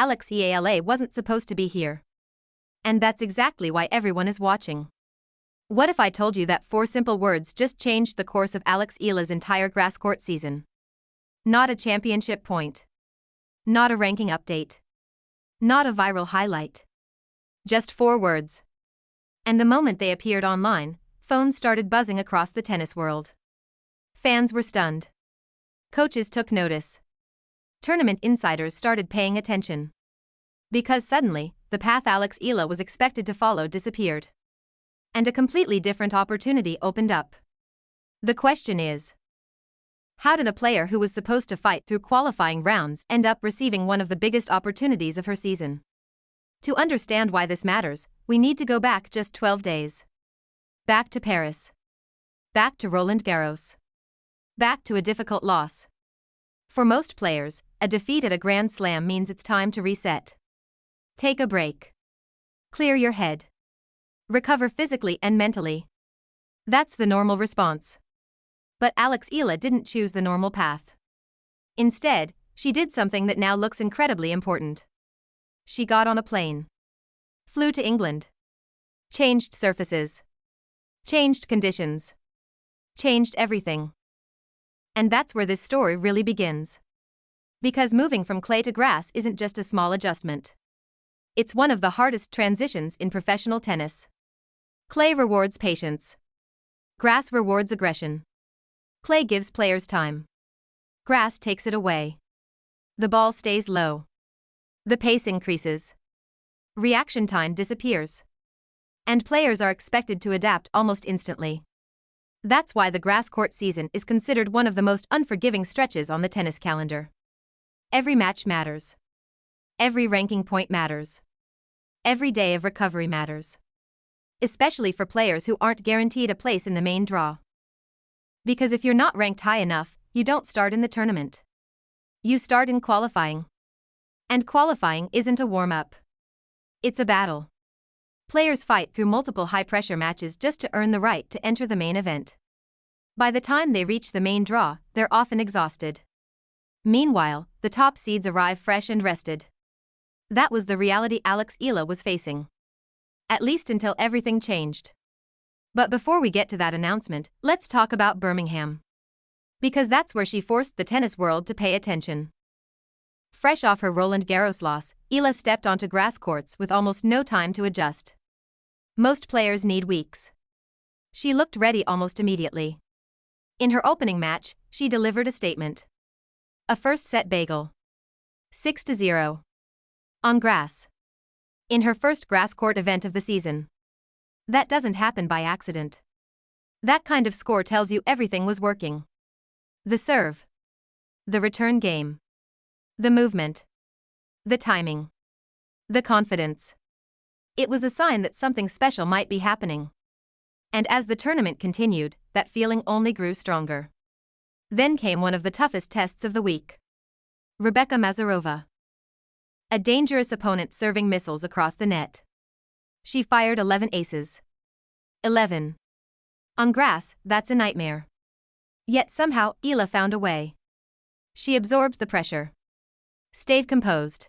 Alex Eala wasn't supposed to be here. And that's exactly why everyone is watching. What if I told you that 4 simple words just changed the course of Alex Eala's entire grass court season? Not a championship point. Not a ranking update. Not a viral highlight. Just 4 words. And the moment they appeared online, phones started buzzing across the tennis world. Fans were stunned. Coaches took notice. Tournament insiders started paying attention. Because suddenly, the path Alex Eala was expected to follow disappeared. And a completely different opportunity opened up. The question is, how did a player who was supposed to fight through qualifying rounds end up receiving one of the biggest opportunities of her season? To understand why this matters, we need to go back just 12 days. Back to Paris. Back to Roland Garros. Back to a difficult loss. For most players, a defeat at a Grand Slam means it's time to reset. Take a break. Clear your head. Recover physically and mentally. That's the normal response. But Alex Eala didn't choose the normal path. Instead, she did something that now looks incredibly important. She got on a plane. Flew to England. Changed surfaces. Changed conditions. Changed everything. And that's where this story really begins. Because moving from clay to grass isn't just a small adjustment. It's one of the hardest transitions in professional tennis. Clay rewards patience. Grass rewards aggression. Clay gives players time. Grass takes it away. The ball stays low. The pace increases. Reaction time disappears. And players are expected to adapt almost instantly. That's why the grass court season is considered one of the most unforgiving stretches on the tennis calendar. Every match matters. Every ranking point matters. Every day of recovery matters. Especially for players who aren't guaranteed a place in the main draw. Because if you're not ranked high enough, you don't start in the tournament. You start in qualifying. And qualifying isn't a warm-up. It's a battle. Players fight through multiple high-pressure matches just to earn the right to enter the main event. By the time they reach the main draw, they're often exhausted. Meanwhile, the top seeds arrive fresh and rested. That was the reality Alex Eala was facing. At least until everything changed. But before we get to that announcement, let's talk about Birmingham. Because that's where she forced the tennis world to pay attention. Fresh off her Roland Garros loss, Eala stepped onto grass courts with almost no time to adjust. Most players need weeks. She looked ready almost immediately. In her opening match, she delivered a statement. A first-set bagel. 6-0. On grass. In her first grass court event of the season. That doesn't happen by accident. That kind of score tells you everything was working. The serve. The return game. The movement. The timing. The confidence. It was a sign that something special might be happening. And as the tournament continued, that feeling only grew stronger. Then came one of the toughest tests of the week. Rebecca Mazurova. A dangerous opponent serving missiles across the net. She fired 11 aces. 11. On grass, that's a nightmare. Yet somehow, Eala found a way. She absorbed the pressure. Stayed composed.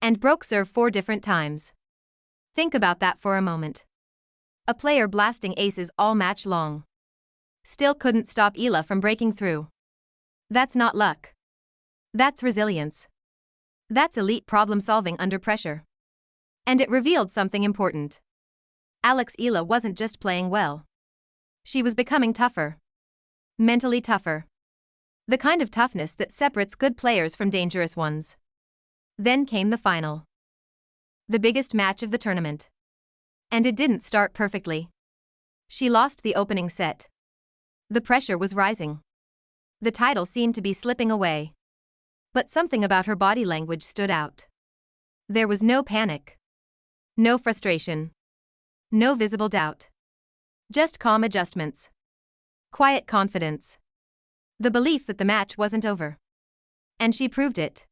And broke serve 4 different times. Think about that for a moment. A player blasting aces all match long. Still couldn't stop Eala from breaking through. That's not luck. That's resilience. That's elite problem-solving under pressure. And it revealed something important. Alex Eala wasn't just playing well. She was becoming tougher. Mentally tougher. The kind of toughness that separates good players from dangerous ones. Then came the final. The biggest match of the tournament. And it didn't start perfectly. She lost the opening set. The pressure was rising. The title seemed to be slipping away. But something about her body language stood out. There was no panic. No frustration. No visible doubt. Just calm adjustments. Quiet confidence. The belief that the match wasn't over. And she proved it.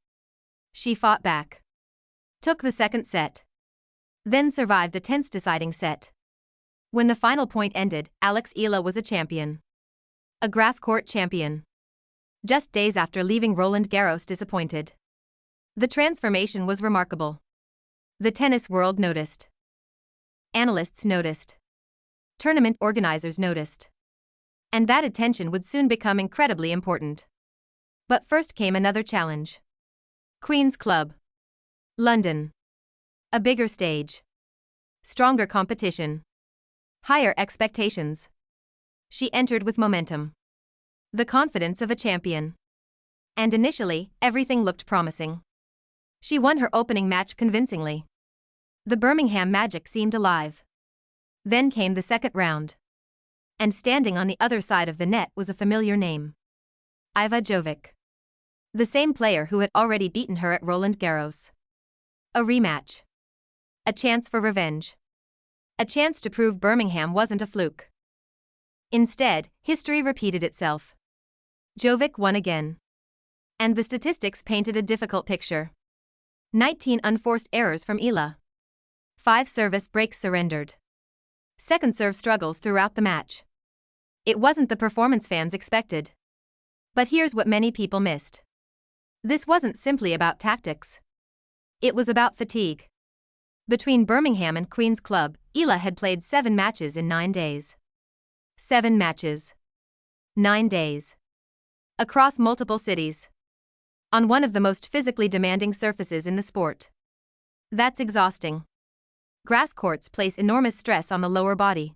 She fought back. Took the second set. Then survived a tense deciding set. When the final point ended, Alex Eala was a champion. A grass court champion. Just days after leaving Roland Garros disappointed. The transformation was remarkable. The tennis world noticed. Analysts noticed. Tournament organizers noticed. And that attention would soon become incredibly important. But first came another challenge. Queen's Club. London. A bigger stage. Stronger competition. Higher expectations. She entered with momentum. The confidence of a champion. And initially, everything looked promising. She won her opening match convincingly. The Birmingham magic seemed alive. Then came the second round. And standing on the other side of the net was a familiar name. Iva Jovic. The same player who had already beaten her at Roland Garros. A rematch. A chance for revenge. A chance to prove Birmingham wasn't a fluke. Instead, history repeated itself. Jovic won again. And the statistics painted a difficult picture. 19 unforced errors from Eala. 5 service breaks surrendered. Second serve struggles throughout the match. It wasn't the performance fans expected. But here's what many people missed. This wasn't simply about tactics. It was about fatigue. Between Birmingham and Queen's Club, Eala had played 7 matches in 9 days. 7 matches. 9 days. Across multiple cities. On one of the most physically demanding surfaces in the sport. That's exhausting. Grass courts place enormous stress on the lower body.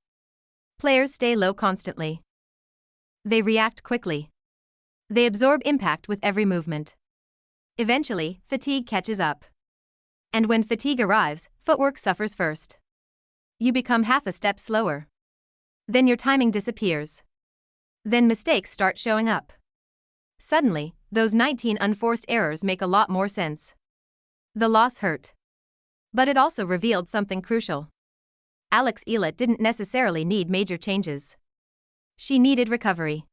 Players stay low constantly. They react quickly. They absorb impact with every movement. Eventually, fatigue catches up. And when fatigue arrives, footwork suffers first. You become half a step slower. Then your timing disappears. Then mistakes start showing up. Suddenly, those 19 unforced errors make a lot more sense. The loss hurt. But it also revealed something crucial. Alex Eala didn't necessarily need major changes. She needed recovery.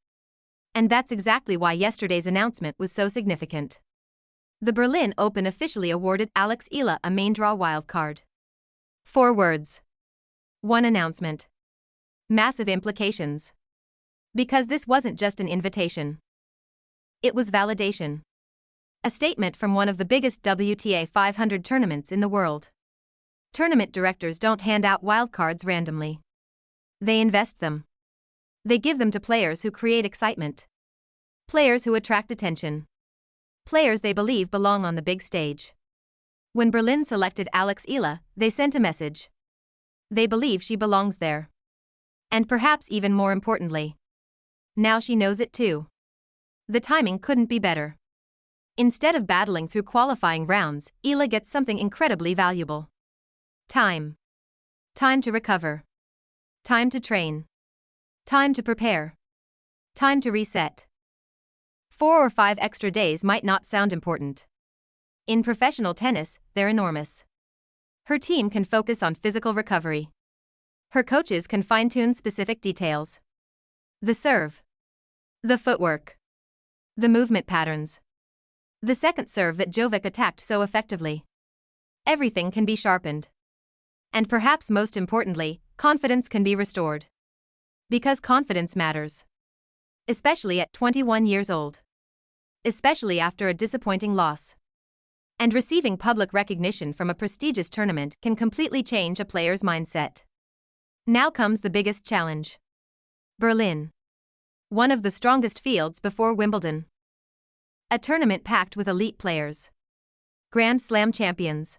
And that's exactly why yesterday's announcement was so significant. The Berlin Open officially awarded Alex Eala a main draw wildcard. 4 words. 1 announcement. Massive implications. Because this wasn't just an invitation. It was validation. A statement from one of the biggest WTA 500 tournaments in the world. Tournament directors don't hand out wildcards randomly. They invest them. They give them to players who create excitement. Players who attract attention. Players they believe belong on the big stage. When Berlin selected Alex Eala, they sent a message. They believe she belongs there. And perhaps even more importantly, now she knows it too. The timing couldn't be better. Instead of battling through qualifying rounds, Eala gets something incredibly valuable. Time. Time to recover. Time to train. Time to prepare. Time to reset. 4 or 5 extra days might not sound important. In professional tennis, they're enormous. Her team can focus on physical recovery. Her coaches can fine-tune specific details. The serve. The footwork. The movement patterns. The second serve that Jovic attacked so effectively. Everything can be sharpened. And perhaps most importantly, confidence can be restored. Because confidence matters. Especially at 21 years old. Especially after a disappointing loss. And receiving public recognition from a prestigious tournament can completely change a player's mindset. Now comes the biggest challenge. Berlin. One of the strongest fields before Wimbledon. A tournament packed with elite players. Grand Slam champions.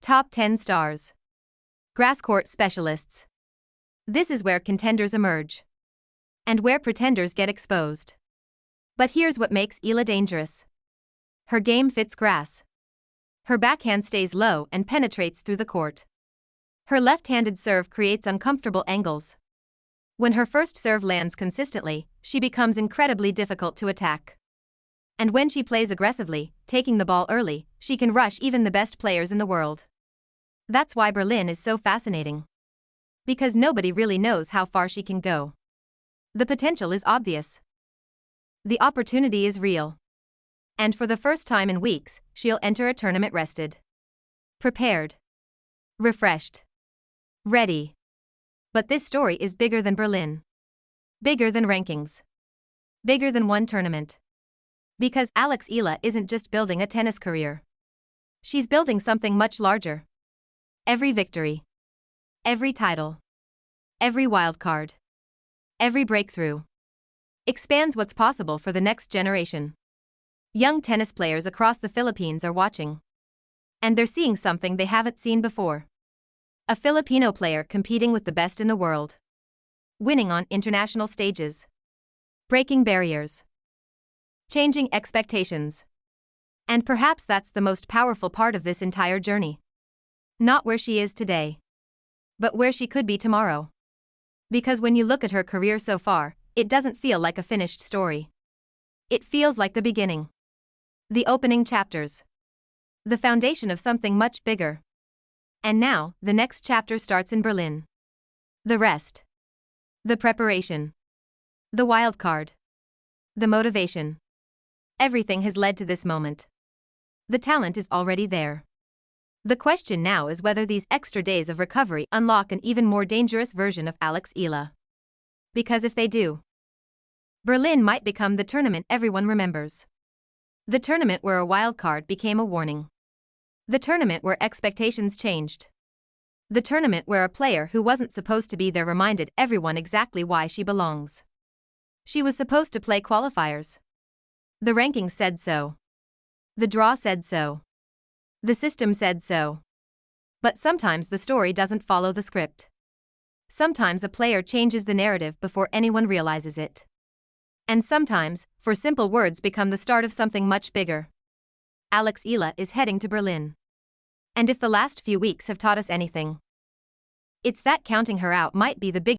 Top 10 stars. Grass court specialists. This is where contenders emerge. And where pretenders get exposed. But here's what makes Eala dangerous. Her game fits grass. Her backhand stays low and penetrates through the court. Her left-handed serve creates uncomfortable angles. When her first serve lands consistently, she becomes incredibly difficult to attack. And when she plays aggressively, taking the ball early, she can rush even the best players in the world. That's why Berlin is so fascinating. Because nobody really knows how far she can go. The potential is obvious. The opportunity is real. And for the first time in weeks, she'll enter a tournament rested. Prepared. Refreshed. Ready. But this story is bigger than Berlin. Bigger than rankings. Bigger than one tournament. Because Alex Eala isn't just building a tennis career. She's building something much larger. Every victory, every title, every wildcard, every breakthrough expands what's possible for the next generation. Young tennis players across the Philippines are watching. And they're seeing something they haven't seen before. A Filipino player competing with the best in the world. Winning on international stages. Breaking barriers. Changing expectations. And perhaps that's the most powerful part of this entire journey. Not where she is today, but where she could be tomorrow. Because when you look at her career so far, it doesn't feel like a finished story. It feels like the beginning. The opening chapters. The foundation of something much bigger. And now, the next chapter starts in Berlin. The rest. The preparation. The wild card. The motivation. Everything has led to this moment. The talent is already there. The question now is whether these extra days of recovery unlock an even more dangerous version of Alex Eala. Because if they do, Berlin might become the tournament everyone remembers. The tournament where a wild card became a warning. The tournament where expectations changed. The tournament where a player who wasn't supposed to be there reminded everyone exactly why she belongs. She was supposed to play qualifiers. The rankings said so. The draw said so. The system said so. But sometimes the story doesn't follow the script. Sometimes a player changes the narrative before anyone realizes it. And sometimes, four simple words become the start of something much bigger. Alex Eala is heading to Berlin. And if the last few weeks have taught us anything, it's that counting her out might be the biggest